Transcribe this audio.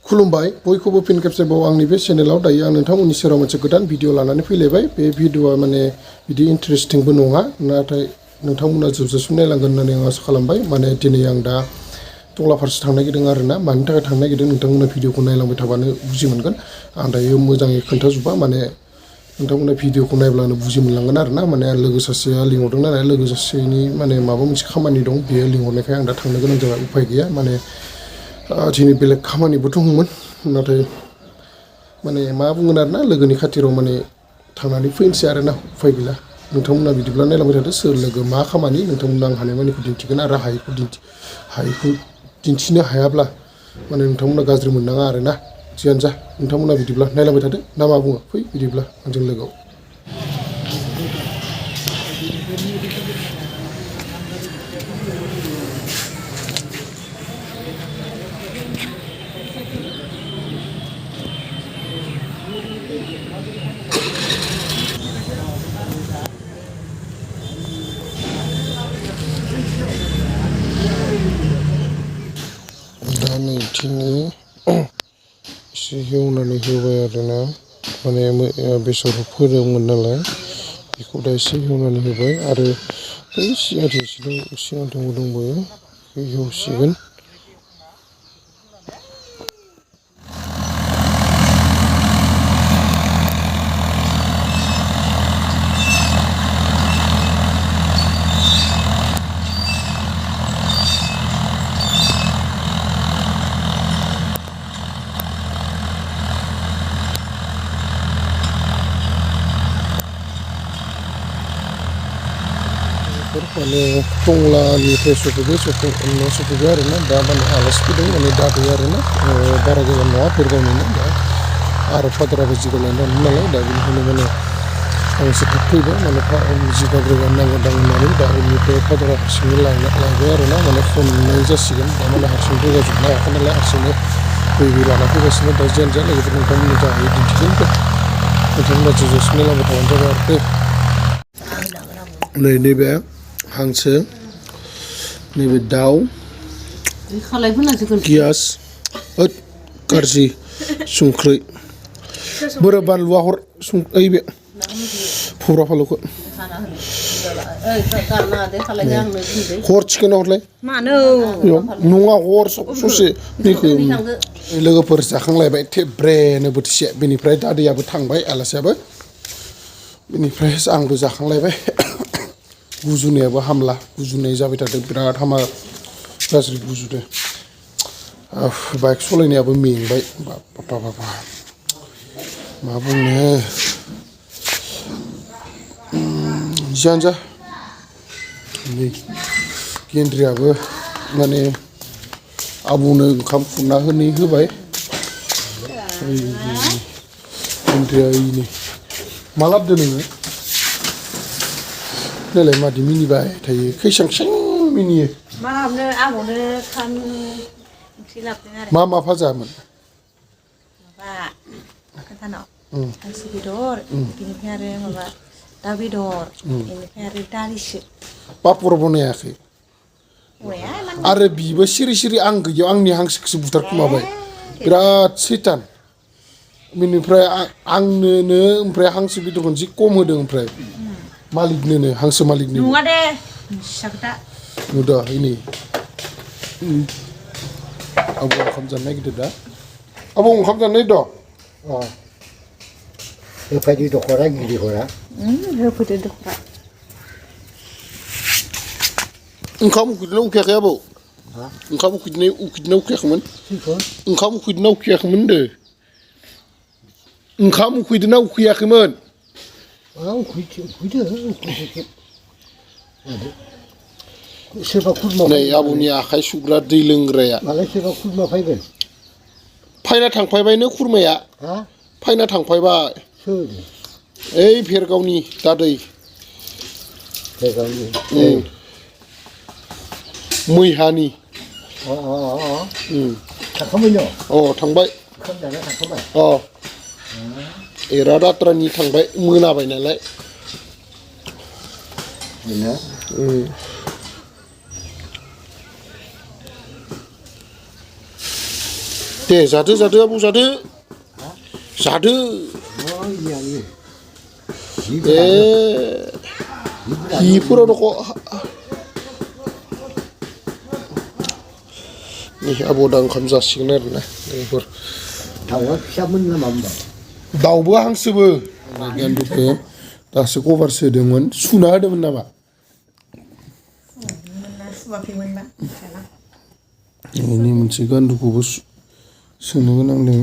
खुलुमबाय बयखौबो फिन खेबसेबाव आंनि बे चेनेलाव दायो आं नोंथांमोननि सेराव मोनसे गोदान भिडिअ लानानै फैलायबाय बे भिडिअआ माने बिदि इन्टारेस्टिंबो नङा नाथाय नोंथांमोना जोबजासिम नायलांगोन होननानै आं आसा खालामबाय माने दिनै आं दा टंला फारसे थांनो नागिरदों आरोना मानि थाखाय थांनो नागिरदों नोंथांमोना भिडिअखौ नायलांबाय थाबानो बुजि मोनगोन आं दायो मोजाङै खोन्थाजोबा माने नोंथांमोना भिडिअखौ नायब्लानो बुजि मोनलांगोन आरोना माने लोगो सासेया लिंहरदों नालाय लोगो सासेनि माने माबा मोनसे खामानि दं बेयो लिंहरनायखाय आं दा थांनो गोनां जाबाय उफाय गैया माने दिनै बेलेग खामानिबो दंमोन नाथाय माने मा बुंगोन आरोना लोगोनि खाथिराव माने थांनानै फैनोसै आरोना उफाय गैला नोंथांमोना बिदिब्ला नायलांबाय थादो सोर लोगो मा खामानि नोंथांमोना आं हानायमानिखौ दिन्थिगोन आरो हायिखौ दिन्थिनो हायाब्ला माने नोंथांमोना गाज्रि मोननाङा आरोना जियानो जा नोंथांमोना बिदिब्ला नायलांबाय थादो ना मा बुङो फै बिदिब्ला आंजों लोगोआव दा नैथिनि एसे एवनानै होबाय आरोना माने बेसरखौ फोदोंमोन नालाय बेखौ दा एसे एवनानै होबाय आरो बै सिगां दंबावो बेखौ एवसिगोन माने टंलानिफ्राय सफैबाय आरोना दा माने आलासि फैदों माने दादै आरोना बारा गोजान नङा बेरगावनिनो दा आरो फादराबो जिगाब लायनो दं नालाय दा बेनिखायनो माने आं एसे थाब फैबाय माने जिगाब रोगानो नागिरदों होननानै दा बेनिफ्राय फादरा हारसिंनो लायबाय आरोना माने खननाय जासिगोन दा माने हारसिं रोगाजोबनो हायाखै नालाय हारसिंनो दै लाना फैगासिनो दा जियानो जा लोगोफोर नोंथांमोननि जाहाय दिन्थिगोन नोंथांमोना जोबजासिम नायलांबाय थाबानो जाबाय आरो नैबे हांसो नैबे दाउ पियास गाज्रि संख्रै बोरो बानलुआ हर ओइ बे फुरा फालौखौ हर थिखोना हरलाय नङा हर ससे लोगोफोर जाखांलायबाय थेब्रेनो बोथिसे बेनिफ्राय दादैयाबो थांबाय आलासियाबो बेनिफ्राय आंबो जाखांलायबाय गुजुनायाबो हामला गुजुनाय जाबाय थादों बिराद हामा गाज्रि गुजुदों बाइक सालायनायाबो मेंबाय बाबा मा बुंनो जियानो जा नै गेन्द्रियाबो माने आबौनो ओंखाम खुरना होबाय गेन्द्रिया ओइनै मा लाबोदो नोङो देलाय मादि मिनिबाय थायो खैसांसां मिनियो मा लाबोनो आबौनो ओंखाम ओंख्रि लाबोदों आरो मा फाजामोन माबा खोन्थानाव हांसो बेदर बेनिफ्राय आरो माबा दाउ बेदर बेनिफ्राय आरो दालिसो पापर बनायाखै आरो बिबो सिरि आं गैयाव आंनि हांसोखौसो बुथारखुमाबाय बिराद सैतान बेनिफ्राय आंनोनो ओमफ्राय हांसो बेदरखौनो जि खम होदों ओमफ्राय मालिकनोनो हांसो मालिकनो नङा दे फिसाखोथा नुदो इनै आबौ ओंखाम जानो नागिरदो दा आबौ ओंखाम जानो नागिरदों होफैदो दख'रा गिदिर हरा होफैदो दख'रा ओंखाम उखैदोंना उखैयाखै आबौ ओंखाम उखैदोंना उखैयाखैमोन ओंखाम उखैदोंना उखैयाखैमोन होनदो ओंखाम उखैदोंना उखैयाखैमोन सोरबा खुरमा नै आबौनि आखाइ सुग्रा दै लोंग्राया मालाय सोरबा खुरमा फैगोन फायना थांफायबायनो खुरमाया फायना थांफायबाय सोर ओइ भेरगावनि दादै मैहानि थांखांबाय न' थांबाय ओंखाम जाना थांखांबाय एरादात्रानि थांबाय मोनाबाय नालाय दे जादो जादो आबौ जादो जादो iya iya. ए हिफोराव दङ नै आबौ दा ओंखाम जासिगोन आरोना बेफोर Tawa siapa nama mbak? दाउबो हांसोबो गान्दुखौ दासो कभार सोदोंमोन सुना होदोंमोन नामा सुवाखैमोनबा ini मोनसे गान्दुखौबो सोनो गोनां दङ